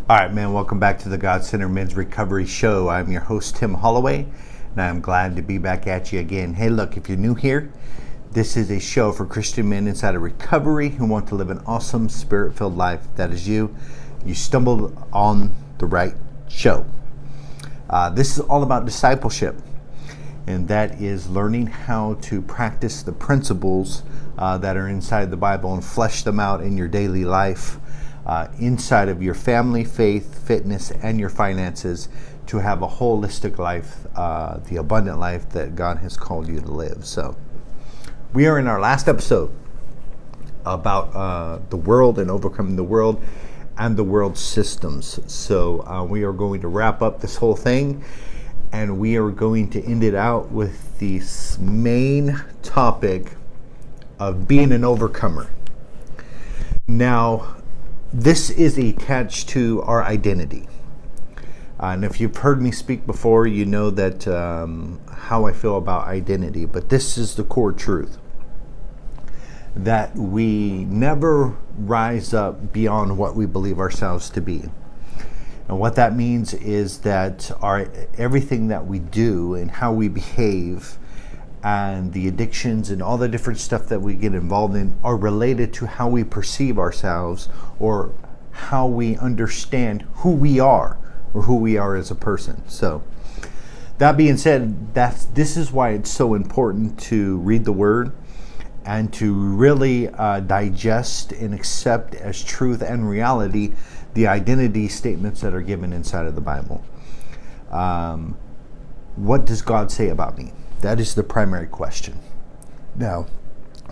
All right, man, welcome back to the God-Centered Men's Recovery Show. I'm your host, Tim Holloway, and I'm glad to be back at you again. Hey, look, if you're new here, this is a show for Christian men inside of recovery who want to live an awesome, spirit-filled life. That is you. You stumbled on the right show. This is all about discipleship, and that is learning how to practice the principles that are inside the Bible and flesh them out in your daily life. Inside of your family, faith, fitness, and your finances to have a holistic life, the abundant life that God has called you to live. So we are in our last episode about the world and overcoming the world and the world systems. So we are going to wrap up this whole thing, and we are going to end it out with the main topic of being an overcomer. Now, this is attached to our identity. And if you've heard me speak before, you know that how I feel about identity. But this is the core truth. That we never rise up beyond what we believe ourselves to be. And what that means is that everything that we do and how we behave and the addictions and all the different stuff that we get involved in are related to how we perceive ourselves or how we understand who we are or who we are as a person. So that being said, this is why it's so important to read the Word and to really digest and accept as truth and reality the identity statements that are given inside of the Bible. What does God say about me? That is the primary question. Now,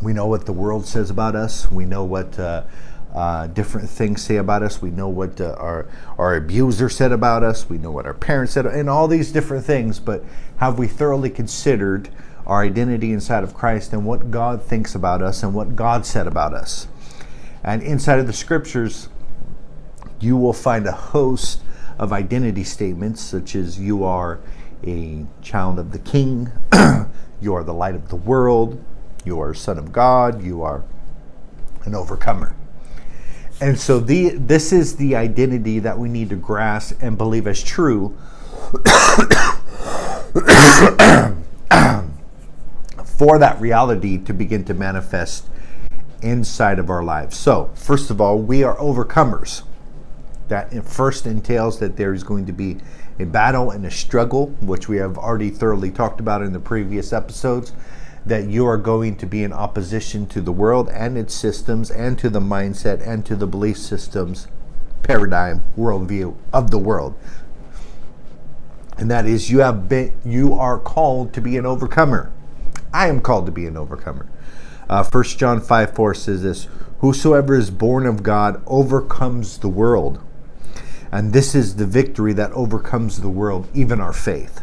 we know what the world says about us. We know what different things say about us. We know what our abuser said about us. We know what our parents said, and all these different things. But have we thoroughly considered our identity inside of Christ and what God thinks about us and what God said about us? And inside of the scriptures, you will find a host of identity statements, such as you are a child of the King, you are the light of the world, you are a son of God, you are an overcomer. And so this is the identity that we need to grasp and believe as true for that reality to begin to manifest inside of our lives. So, first of all, we are overcomers. That first entails that there is going to be a battle and a struggle, which we have already thoroughly talked about in the previous episodes, that you are going to be in opposition to the world and its systems and to the mindset and to the belief systems, paradigm, worldview of the world. And that is you are called to be an overcomer. I am called to be an overcomer. 1 John 5:4 says this, "Whosoever is born of God overcomes the world. And this is the victory that overcomes the world, even our faith."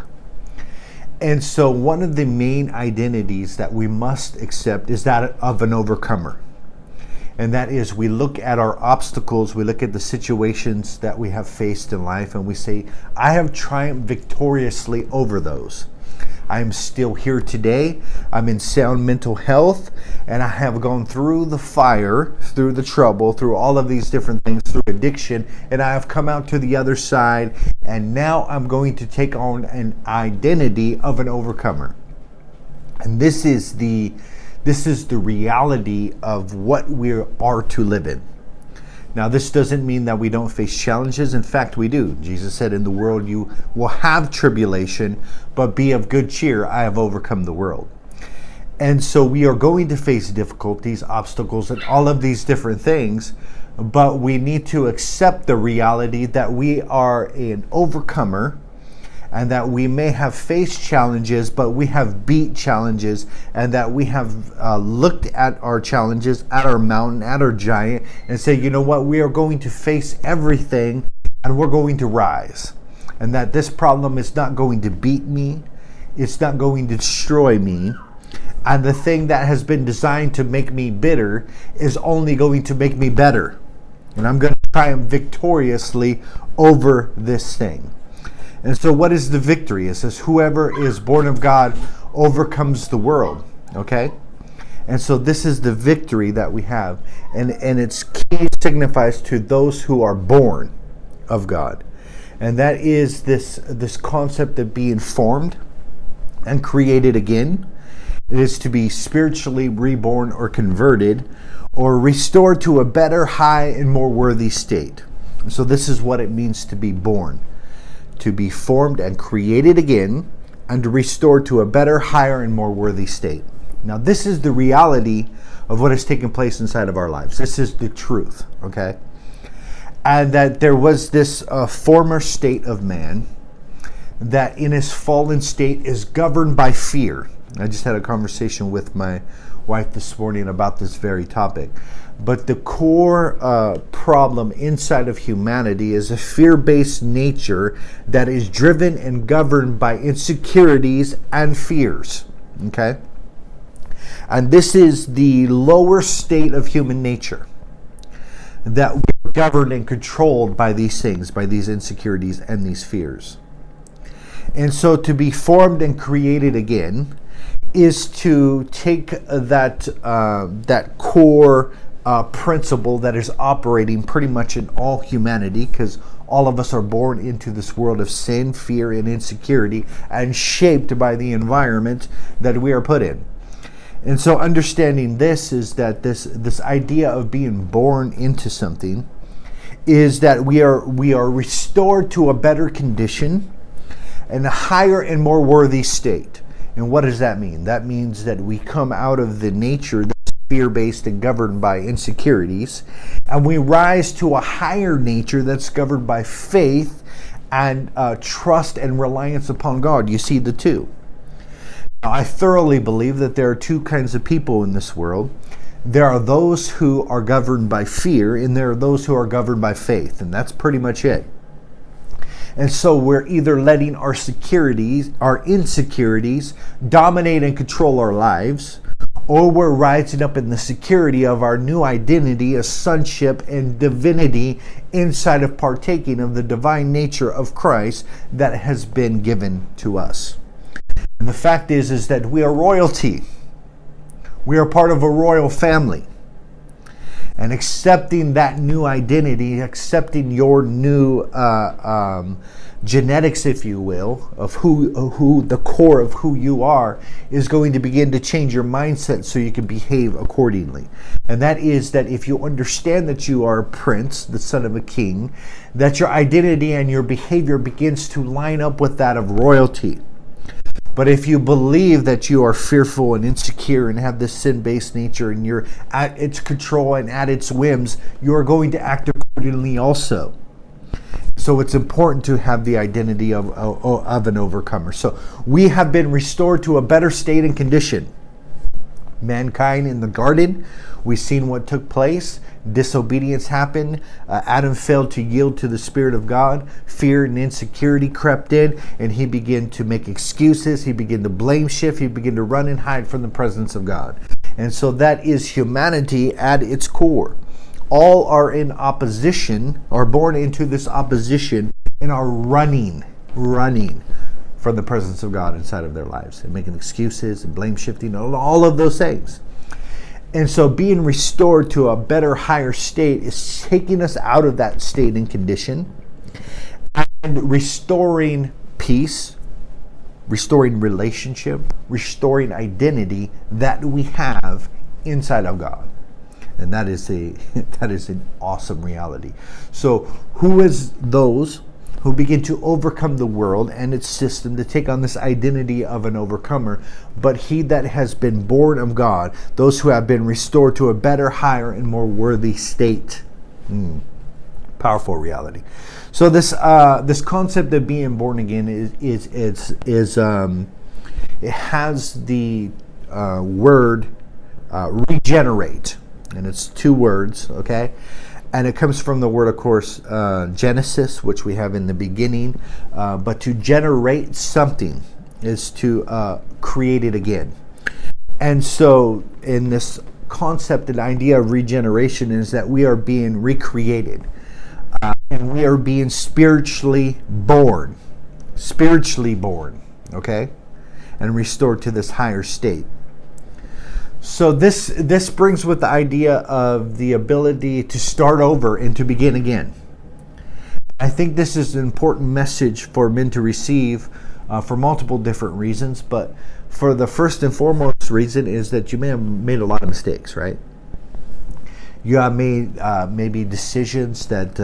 And so one of the main identities that we must accept is that of an overcomer. And that is, we look at our obstacles, we look at the situations that we have faced in life, and we say, I have triumphed victoriously over those. I am still here today. I'm in sound mental health, and I have gone through the fire, through the trouble, through all of these different things, through addiction, and I have come out to the other side, and now I'm going to take on an identity of an overcomer. And this is the reality of what we are to live in. Now, this doesn't mean that we don't face challenges. In fact, we do. Jesus said, in the world you will have tribulation, but be of good cheer. I have overcome the world. And so we are going to face difficulties, obstacles, and all of these different things, but we need to accept the reality that we are an overcomer and that we may have faced challenges, but we have beat challenges, and that we have looked at our challenges, at our mountain, at our giant, and say, you know what, we are going to face everything, and we're going to rise. And that this problem is not going to beat me, it's not going to destroy me, and the thing that has been designed to make me bitter is only going to make me better. And I'm going to triumph victoriously over this thing. And so what is the victory? It says, whoever is born of God overcomes the world. Okay? And so this is the victory that we have. And its key signifies to those who are born of God. And that is this concept of being formed and created again. It is to be spiritually reborn or converted or restored to a better, high, and more worthy state. So this is what it means to be born, to be formed and created again and restored to a better, higher, and more worthy state. Now, this is the reality of what has taken place inside of our lives. This is the truth, okay? And that there was this former state of man that in his fallen state is governed by fear. I just had a conversation with my wife this morning about this very topic. But the core problem inside of humanity is a fear-based nature that is driven and governed by insecurities and fears, okay? And this is the lower state of human nature, that we're governed and controlled by these things, by these insecurities and these fears. And so to be formed and created again is to take that core principle that is operating pretty much in all humanity, because all of us are born into this world of sin, fear, and insecurity, and shaped by the environment that we are put in. And so understanding this is that this idea of being born into something is that we are restored to a better condition and a higher and more worthy state. And what does that mean? That means that we come out of the nature that's fear-based and governed by insecurities, and we rise to a higher nature that's governed by faith and trust and reliance upon God. You see the two. Now, I thoroughly believe that there are two kinds of people in this world. There are those who are governed by fear, and there are those who are governed by faith, and that's pretty much it. And so we're either letting our insecurities dominate and control our lives, or we're rising up in the security of our new identity as sonship and divinity inside of partaking of the divine nature of Christ that has been given to us. And the fact is that we are royalty. We are part of a royal family. And accepting that new identity, accepting your new genetics, if you will, of who the core of who you are, is going to begin to change your mindset so you can behave accordingly. And that is that if you understand that you are a prince, the son of a king, that your identity and your behavior begins to line up with that of royalty. But if you believe that you are fearful and insecure and have this sin-based nature and you're at its control and at its whims, you are going to act accordingly also. So it's important to have the identity of an overcomer. So we have been restored to a better state and condition. Mankind in the garden, we've seen what took place. Disobedience happened. Adam failed to yield to the Spirit of God. Fear and insecurity crept in, and he began to make excuses. He began to blame shift. He began to run and hide from the presence of God. And so that is humanity at its core. All are in opposition, are born into this opposition, and are running from the presence of God inside of their lives, and making excuses and blame shifting, all of those things. And so being restored to a better, higher state is taking us out of that state and condition and restoring peace, restoring relationship, restoring identity that we have inside of God. And that is an awesome reality. So who is those who begin to overcome the world and its system to take on this identity of an overcomer? But he that has been born of God, those who have been restored to a better, higher, and more worthy state. Powerful reality. So this concept of being born again is it has the word regenerate, and it's two words, okay? And it comes from the word, of course, Genesis, which we have in the beginning. But to generate something is to create it again. And so in this concept and idea of regeneration is that we are being recreated. And we are being spiritually born, okay? And restored to this higher state. So this brings with the idea of the ability to start over and to begin again. I think this is an important message for men to receive for multiple different reasons, but for the first and foremost reason is that you may have made a lot of mistakes, right? You have made maybe decisions that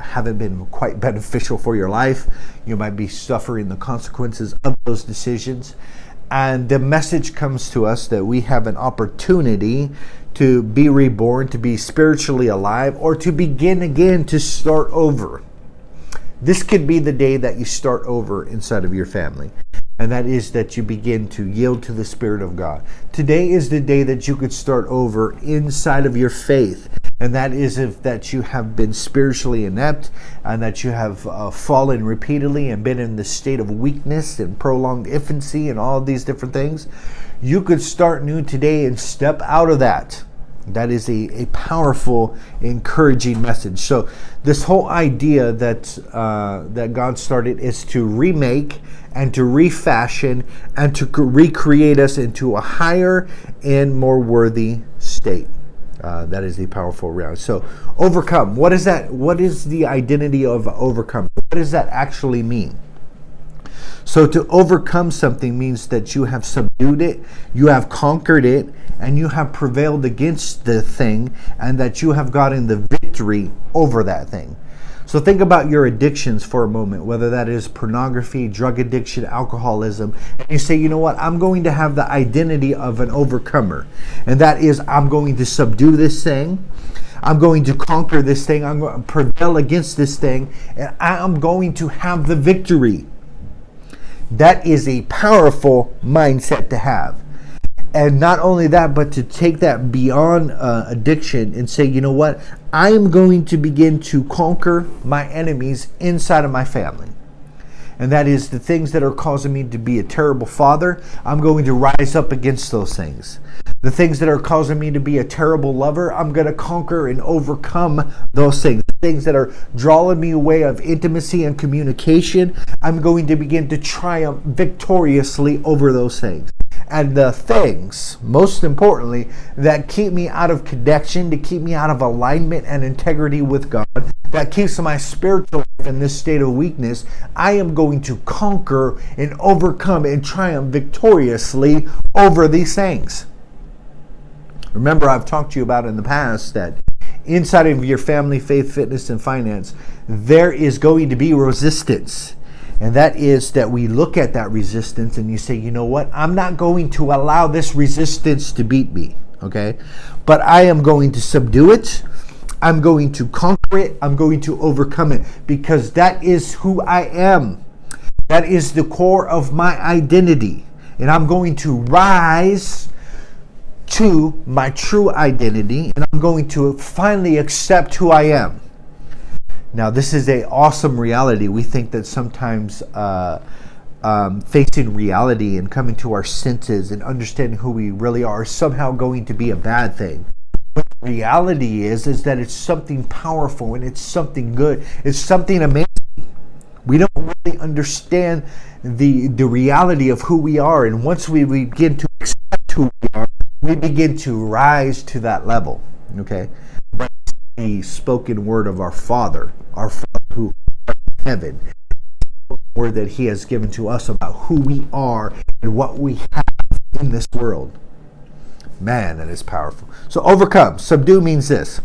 haven't been quite beneficial for your life. You might be suffering the consequences of those decisions. And the message comes to us that we have an opportunity to be reborn, to be spiritually alive, or to begin again, to start over. This could be the day that you start over inside of your family. And that is that you begin to yield to the Spirit of God. Today is the day that you could start over inside of your faith. And that is if that you have been spiritually inept and that you have fallen repeatedly and been in the state of weakness and prolonged infancy and all of these different things. You could start new today and step out of that. That is a powerful, encouraging message. So this whole idea that God started is to remake and to refashion and to recreate us into a higher and more worthy state. That is the powerful reality. So overcome. What is that? What is the identity of overcome? What does that actually mean? So to overcome something means that you have subdued it, you have conquered it, and you have prevailed against the thing, and that you have gotten the victory over that thing. So think about your addictions for a moment, whether that is pornography, drug addiction, alcoholism, and you say, you know what, I'm going to have the identity of an overcomer. And that is, I'm going to subdue this thing, I'm going to conquer this thing, I'm going to prevail against this thing, and I'm going to have the victory. That is a powerful mindset to have. And not only that, but to take that beyond addiction and say, you know what, I am going to begin to conquer my enemies inside of my family. And that is the things that are causing me to be a terrible father. I'm going to rise up against those things. The things that are causing me to be a terrible lover, I'm going to conquer and overcome those things. The things that are drawing me away of intimacy and communication, I'm going to begin to triumph victoriously over those things. And the things, most importantly, that keep me out of connection, to keep me out of alignment and integrity with God, that keeps my spiritual life in this state of weakness, I am going to conquer and overcome and triumph victoriously over these things. Remember, I've talked to you about in the past that inside of your family, faith, fitness, and finance, there is going to be resistance. And that is that we look at that resistance and you say, you know what? I'm not going to allow this resistance to beat me, okay? But I am going to subdue it. I'm going to conquer it. I'm going to overcome it because that is who I am. That is the core of my identity. And I'm going to rise to my true identity and I'm going to finally accept who I am. Now, this is an awesome reality. We think that sometimes facing reality and coming to our senses and understanding who we really are is somehow going to be a bad thing. But the reality is that it's something powerful and it's something good. It's something amazing. We don't really understand the reality of who we are. And once we begin to accept who we are, we begin to rise to that level. Okay? But a spoken word of our Father who art in heaven, word that He has given to us about who we are and what we have in this world. Man, that is powerful. So overcome, subdue means this,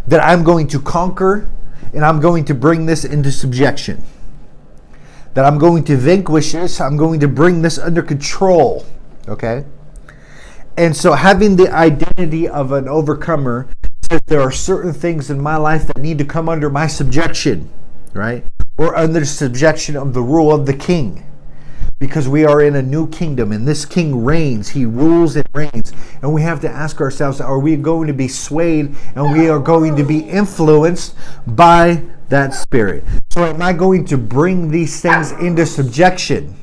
that I'm going to conquer and I'm going to bring this into subjection. That I'm going to vanquish this, I'm going to bring this under control. Okay? And so having the identity of an overcomer, there are certain things in my life that need to come under my subjection, right? Or under subjection of the rule of the king. Because we are in a new kingdom and this king reigns. He rules and reigns. And we have to ask ourselves, are we going to be swayed and we are going to be influenced by that spirit? So am I going to bring these things into subjection?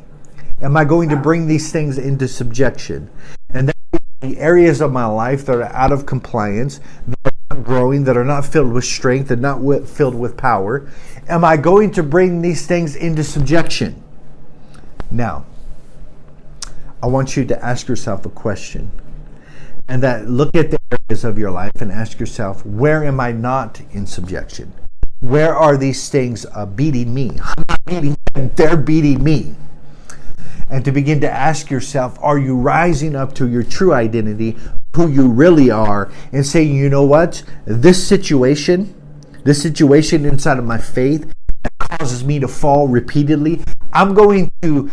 Am I going to bring these things into subjection? And that the areas of my life that are out of compliance, that are not growing, that are not filled with strength, and not filled with power, am I going to bring these things into subjection? Now, I want you to ask yourself a question. And that look at the areas of your life and ask yourself, where am I not in subjection? Where are these things beating me? I'm not beating them, they're beating me. And to begin to ask yourself, are you rising up to your true identity, who you really are, and saying, you know what, this situation inside of my faith that causes me to fall repeatedly, I'm going to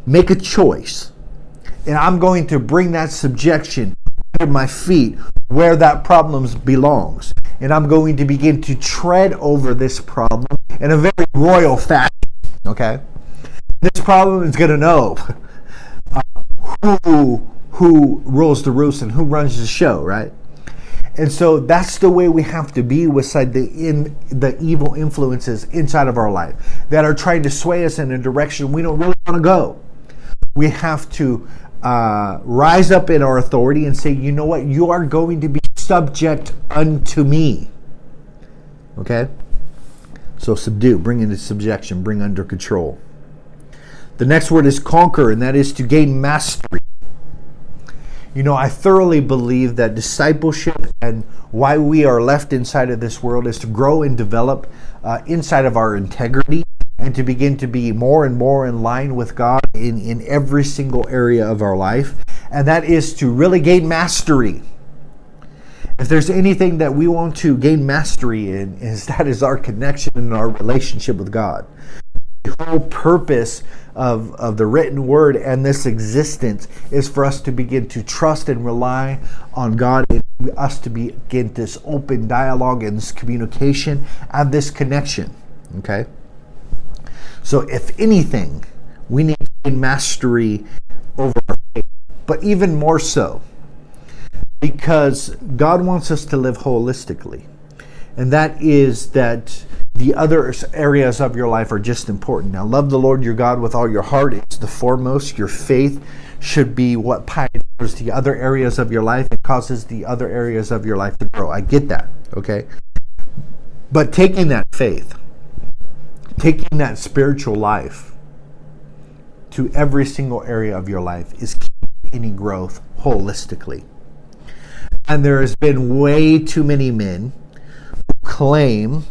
make a choice, and I'm going to bring that subjection under my feet where that problem belongs. And I'm going to begin to tread over this problem in a very royal fashion, okay? This problem is going to know who rules the roost and who runs the show, right? And so that's the way we have to be with the evil influences inside of our life that are trying to sway us in a direction we don't really want to go. We have to rise up in our authority and say, you know what, you are going to be subject unto me. Okay? So subdue, bring into subjection, bring under control. The next word is conquer, and that is to gain mastery. You know, I thoroughly believe that discipleship and why we are left inside of this world is to grow and develop inside of our integrity and to begin to be more and more in line with God in every single area of our life. And that is to really gain mastery. If there's anything that we want to gain mastery in, that is our connection and our relationship with God. The whole purpose of the written word and this existence is for us to begin to trust and rely on God, and us to begin this open dialogue and this communication and this connection. Okay? So if anything, we need to gain mastery over our faith, but even more so, because God wants us to live holistically. And that is that the other areas of your life are just important. Now, love the Lord your God with all your heart. It's the foremost. Your faith should be what pioneers the other areas of your life and causes the other areas of your life to grow. I get that, okay? But taking that faith, taking that spiritual life to every single area of your life is keeping any growth holistically. And there has been way too many men who claim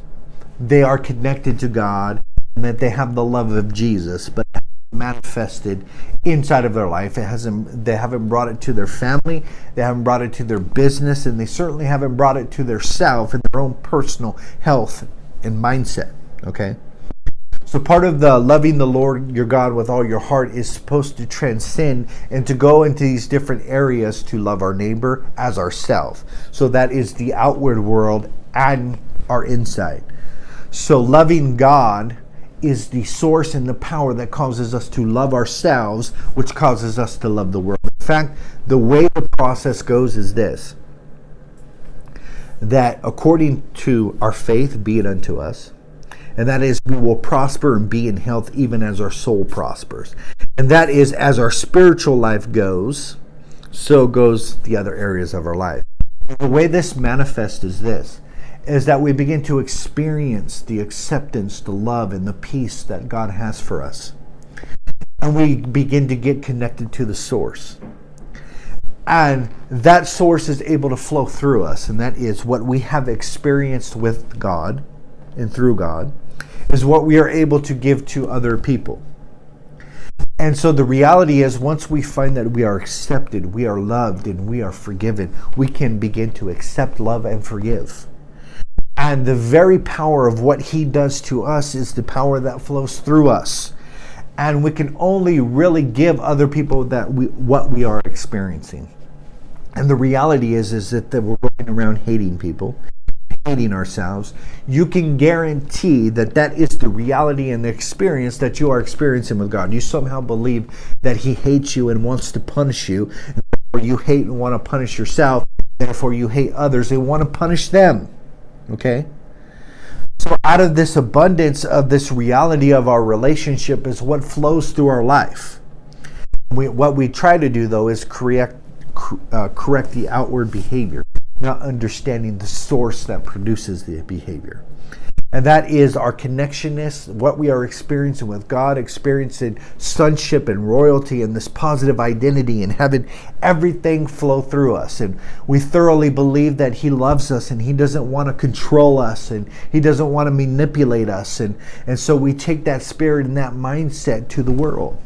they are connected to God and that they have the love of Jesus, but manifested inside of their life. They haven't brought it to their family, they haven't brought it to their business, and they certainly haven't brought it to their self and their own personal health and mindset. Okay? So part of the loving the Lord your God with all your heart is supposed to transcend and to go into these different areas to love our neighbor as ourselves. So that is the outward world and our inside. So loving God is the source and the power that causes us to love ourselves, which causes us to love the world. In fact, the way the process goes is this: that according to our faith, be it unto us. And that is, we will prosper and be in health even as our soul prospers. And that is, as our spiritual life goes, so goes the other areas of our life. The way this manifests is this, is that we begin to experience the acceptance, the love, and the peace that God has for us. And we begin to get connected to the source. And that source is able to flow through us. And that is what we have experienced with God and through God, is what we are able to give to other people. And so the reality is, once we find that we are accepted, we are loved, and we are forgiven, we can begin to accept, love, and forgive. And the very power of what He does to us is the power that flows through us. And we can only really give other people what we are experiencing. And the reality is that we're going around hating people, hating ourselves. You can guarantee that is the reality and the experience that you are experiencing with God. You somehow believe that He hates you and wants to punish you. Therefore you hate and want to punish yourself. Therefore you hate others and want to punish them. Okay? So out of this abundance of this reality of our relationship is what flows through our life. What we try to do, though, is correct the outward behavior, not understanding the source that produces the behavior. And that is our connectionness, what we are experiencing with God, experiencing sonship and royalty and this positive identity and having everything flow through us. And we thoroughly believe that He loves us and He doesn't want to control us and He doesn't want to manipulate us. And so we take that spirit and that mindset to the world.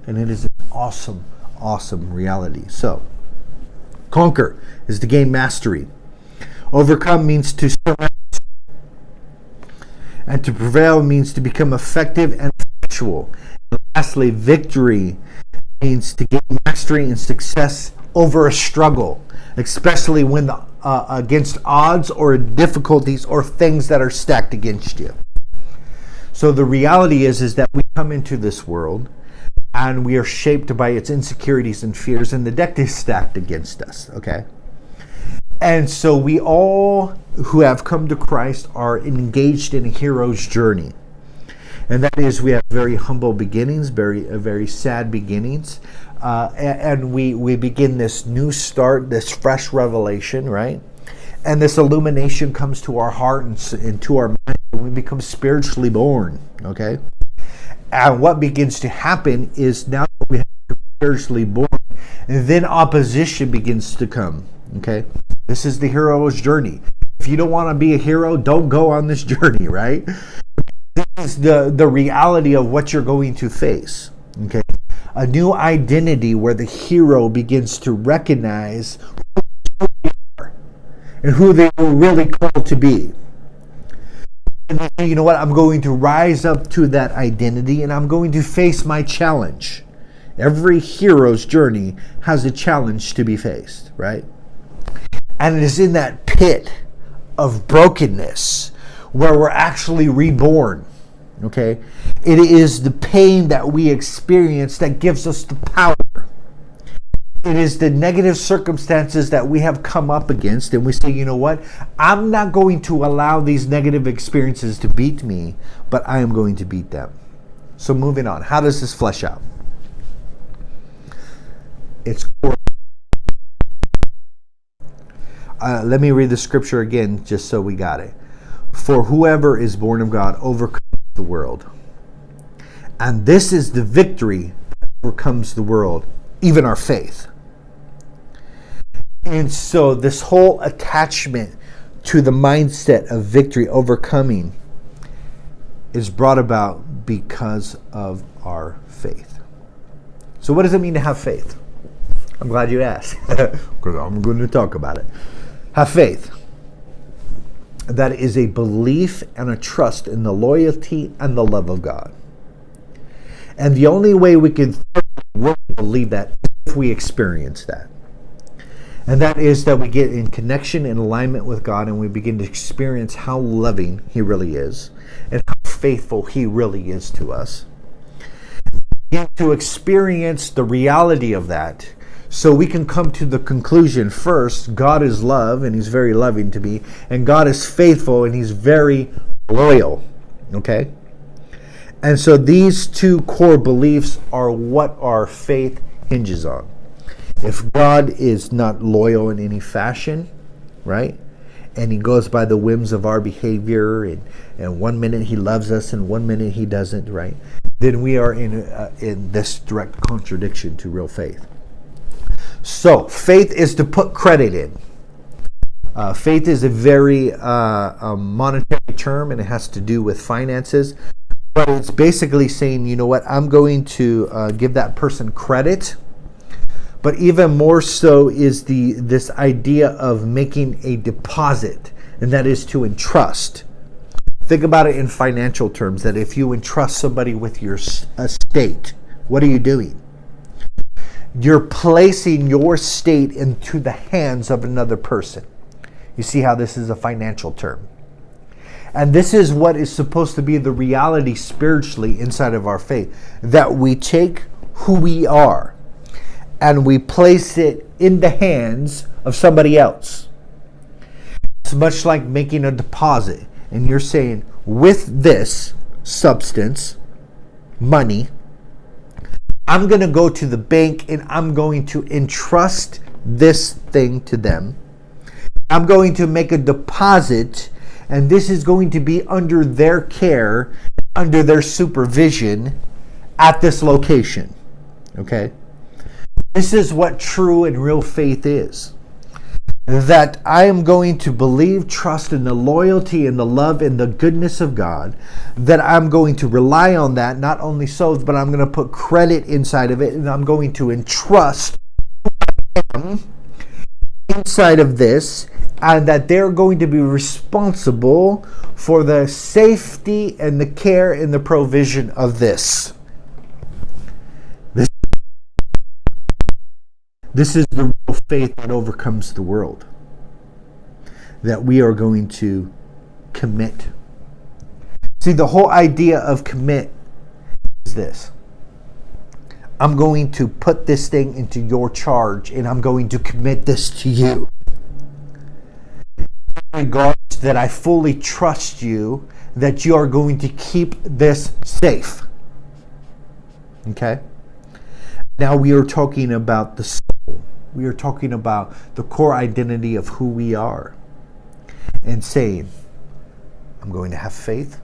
And it is an awesome, awesome reality. So, conquer is to gain mastery. Overcome means to surround. And to prevail means to become effective and effectual. And lastly, victory means to gain mastery and success over a struggle, especially when against odds or difficulties or things that are stacked against you. So the reality is that we come into this world and we are shaped by its insecurities and fears, and the deck is stacked against us, okay? And so we all who have come to Christ are engaged in a hero's journey. And that is, we have very humble beginnings, very sad beginnings. And we begin this new start, this fresh revelation, right? And this illumination comes to our heart and to our mind, and we become spiritually born, okay? And what begins to happen is, now that we have become spiritually born, and then opposition begins to come, okay? This is the hero's journey. If you don't want to be a hero, don't go on this journey, right? This is the reality of what you're going to face, okay? A new identity where the hero begins to recognize who they are and who they were really called to be. And you know what? I'm going to rise up to that identity and I'm going to face my challenge. Every hero's journey has a challenge to be faced, right? And it is in that pit of brokenness where we're actually reborn, okay? It is the pain that we experience that gives us the power. It is the negative circumstances that we have come up against, and we say, you know what? I'm not going to allow these negative experiences to beat me, but I am going to beat them. So moving on, how does this flesh out? It's let me read the scripture again, just so we got it. For whoever is born of God overcomes the world. And this is the victory that overcomes the world, even our faith. And so this whole attachment to the mindset of victory, overcoming, is brought about because of our faith. So what does it mean to have faith? I'm glad you asked, because I'm going to talk about it. Have faith. That is a belief and a trust in the loyalty and the love of God. And the only way we can really believe that is if we experience that. And that is that we get in connection and alignment with God, and we begin to experience how loving He really is and how faithful He really is to us. We get to experience the reality of that, so we can come to the conclusion, first, God is love and He's very loving to me, and God is faithful and He's very loyal, okay? And so these two core beliefs are what our faith hinges on. If God is not loyal in any fashion, right, and He goes by the whims of our behavior, and 1 minute He loves us and 1 minute He doesn't, right, then we are in this direct contradiction to real faith. So, faith is to put credit in. Faith is a very monetary term, and it has to do with finances. But it's basically saying, you know what, I'm going to give that person credit. But even more so is this idea of making a deposit, and that is to entrust. Think about it in financial terms, that if you entrust somebody with your estate, what are you doing? You're placing your state into the hands of another person. You see how this is a financial term. And this is what is supposed to be the reality spiritually inside of our faith. That we take who we are and we place it in the hands of somebody else. It's much like making a deposit. And you're saying, with this substance, money, I'm going to go to the bank and I'm going to entrust this thing to them. I'm going to make a deposit, and this is going to be under their care, under their supervision at this location. Okay? This is what true and real faith is. That I am going to believe, trust in the loyalty and the love and the goodness of God. That I'm going to rely on that, not only so, but I'm going to put credit inside of it, and I'm going to entrust them inside of this, and that they're going to be responsible for the safety and the care and the provision of this. This is the real faith that overcomes the world. That we are going to commit. See, the whole idea of commit is this. I'm going to put this thing into your charge, and I'm going to commit this to you. In regards that I fully trust you, that you are going to keep this safe. Okay? Now we are talking about the soul. We are talking about the core identity of who we are. And saying, I'm going to have faith.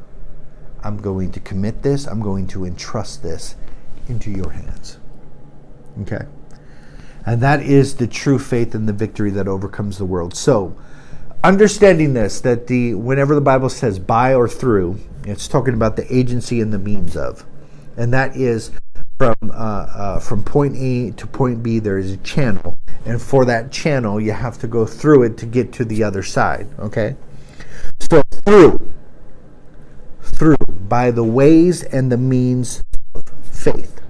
I'm going to commit this. I'm going to entrust this into your hands. Okay? And that is the true faith and the victory that overcomes the world. So, understanding this, that whenever the Bible says by or through, it's talking about the agency and the means of. And that is from point A to point B, there is a channel. And for that channel, you have to go through it to get to the other side. Okay? So through, by the ways and the means of faith.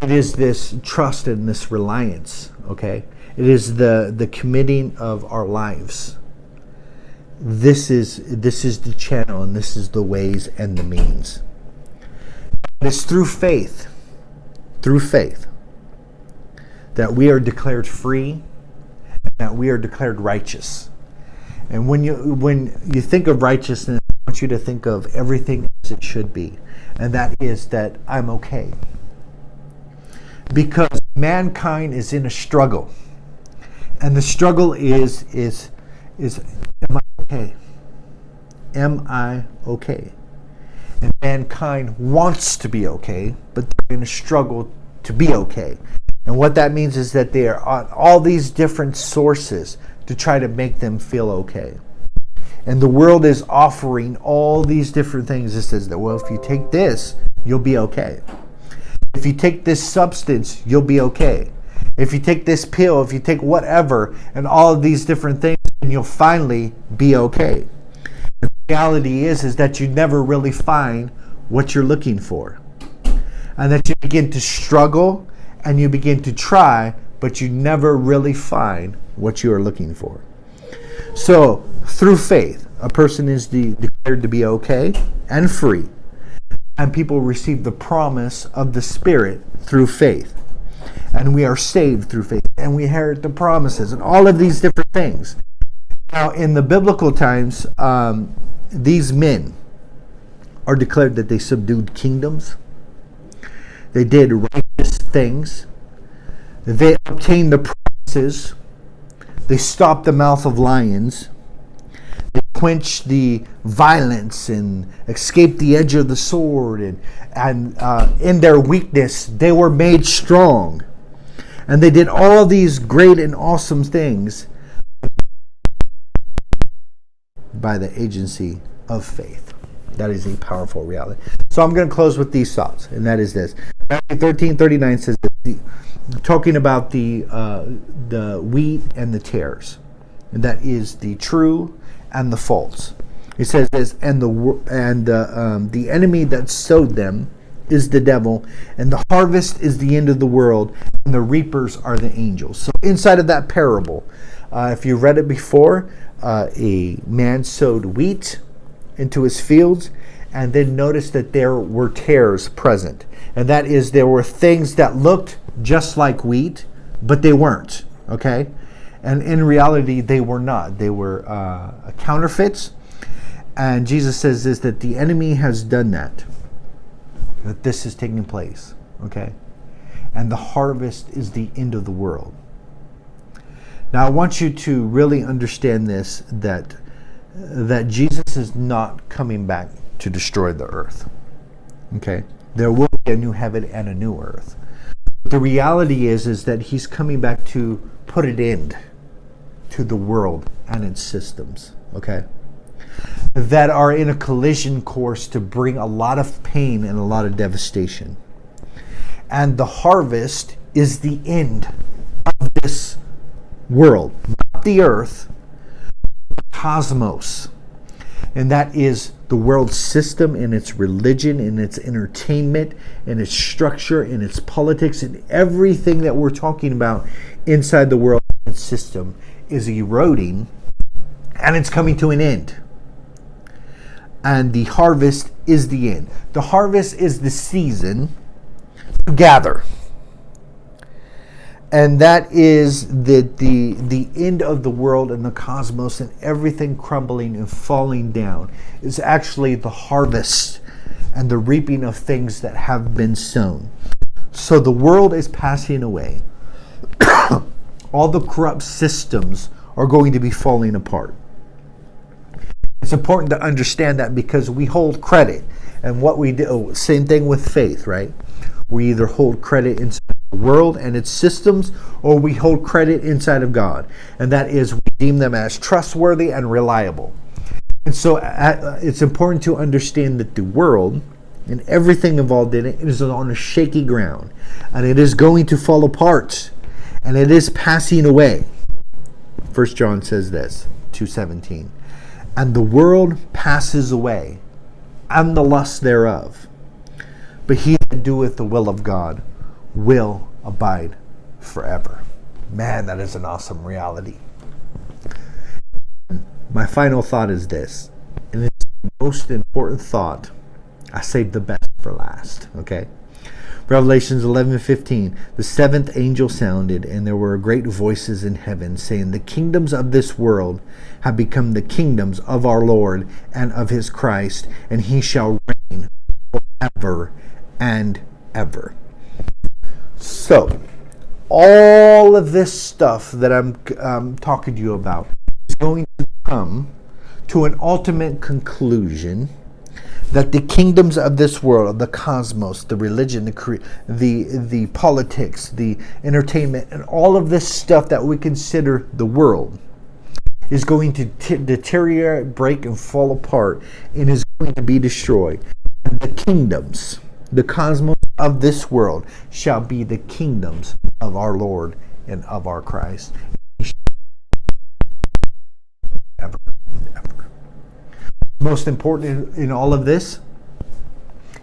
It is this trust and this reliance. Okay? It is the committing of our lives. This is the channel, and this is the ways and the means. It's through faith, that we are declared free, and that we are declared righteous. And when you think of righteousness, I want you to think of everything as it should be, and that is that I'm okay. Because mankind is in a struggle, and the struggle is am I okay? Am I okay? And mankind wants to be okay, but they're in a struggle to be okay. And what that means is that they are on all these different sources to try to make them feel okay. And the world is offering all these different things. It says that, well, if you take this, you'll be okay. If you take this substance, you'll be okay. If you take this pill, if you take whatever, and all of these different things, then you'll finally be okay. The reality is that you never really find what you're looking for. And that you begin to struggle and you begin to try, but you never really find what you are looking for. So, through faith, a person is declared to be okay and free. And people receive the promise of the Spirit through faith. And we are saved through faith. And we inherit the promises and all of these different things. Now, in the biblical times, these men are declared that they subdued kingdoms. They did righteous things. They obtained the promises. They stopped the mouth of lions. They quenched the violence and escaped the edge of the sword. And in their weakness, they were made strong. And they did all these great and awesome things by the agency of faith. That is a powerful reality. So I'm going to close with these thoughts, and that is this. Matthew 13:39 says, talking about the wheat and the tares, and that is the true and the false. It says this, and the enemy that sowed them is the devil, and the harvest is the end of the world, and the reapers are the angels. So inside of that parable, if you've read it before, a man sowed wheat into his fields, and then noticed that there were tares present. And that is, there were things that looked just like wheat, but they weren't. Okay? And in reality, they were not. They were counterfeits. And Jesus says this, that the enemy has done that. That this is taking place. Okay? And the harvest is the end of the world. Now, I want you to really understand this, that Jesus is not coming back to destroy the earth. Okay? There will be a new heaven and a new earth. But the reality is that he's coming back to put an end to the world and its systems. Okay? That are in a collision course to bring a lot of pain and a lot of devastation. And the harvest is the end of this world, not the earth, the cosmos. And that is the world system and its religion and its entertainment and its structure and its politics, and everything that we're talking about inside the world system is eroding, and it's coming to an end. And the harvest is the end. The harvest is the season to gather. And that is the end of the world and the cosmos and everything crumbling and falling down is actually the harvest and the reaping of things that have been sown. So the world is passing away. All the corrupt systems are going to be falling apart. It's important to understand that, because we hold credit. And what we do, same thing with faith, right? We either hold credit inside the world and its systems, or we hold credit inside of God. And that is, we deem them as trustworthy and reliable. And so it's important to understand that the world and everything involved in it is on a shaky ground. And it is going to fall apart. And it is passing away. 1 John says this, 2:17. And the world passes away, and the lust thereof. But he that doeth the will of God will abide forever. Man, that is an awesome reality. My final thought is this, and it's the most important thought. I saved the best for last, okay? Revelations 11:15. The seventh angel sounded, and there were great voices in heaven, saying, the kingdoms of this world have become the kingdoms of our Lord and of his Christ, and he shall reign forever and ever. So, all of this stuff that I'm talking to you about is going to come to an ultimate conclusion, that the kingdoms of this world, the cosmos, the religion, the politics, the entertainment, and all of this stuff that we consider the world is going to deteriorate, break, and fall apart, and is going to be destroyed. And the kingdoms, the cosmos of this world, shall be the kingdoms of our Lord and of our Christ. Ever and ever. Most important in all of this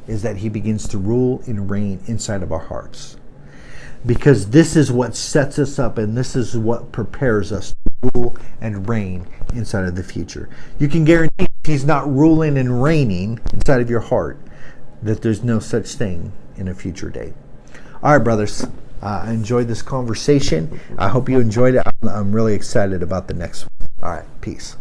is that he begins to rule and reign inside of our hearts. Because this is what sets us up, and this is what prepares us to rule and reign inside of the future. You can guarantee if he's not ruling and reigning inside of your heart, that there's no such thing in a future day. All right, brothers. I enjoyed this conversation. I hope you enjoyed it. I'm really excited about the next one. All right. Peace.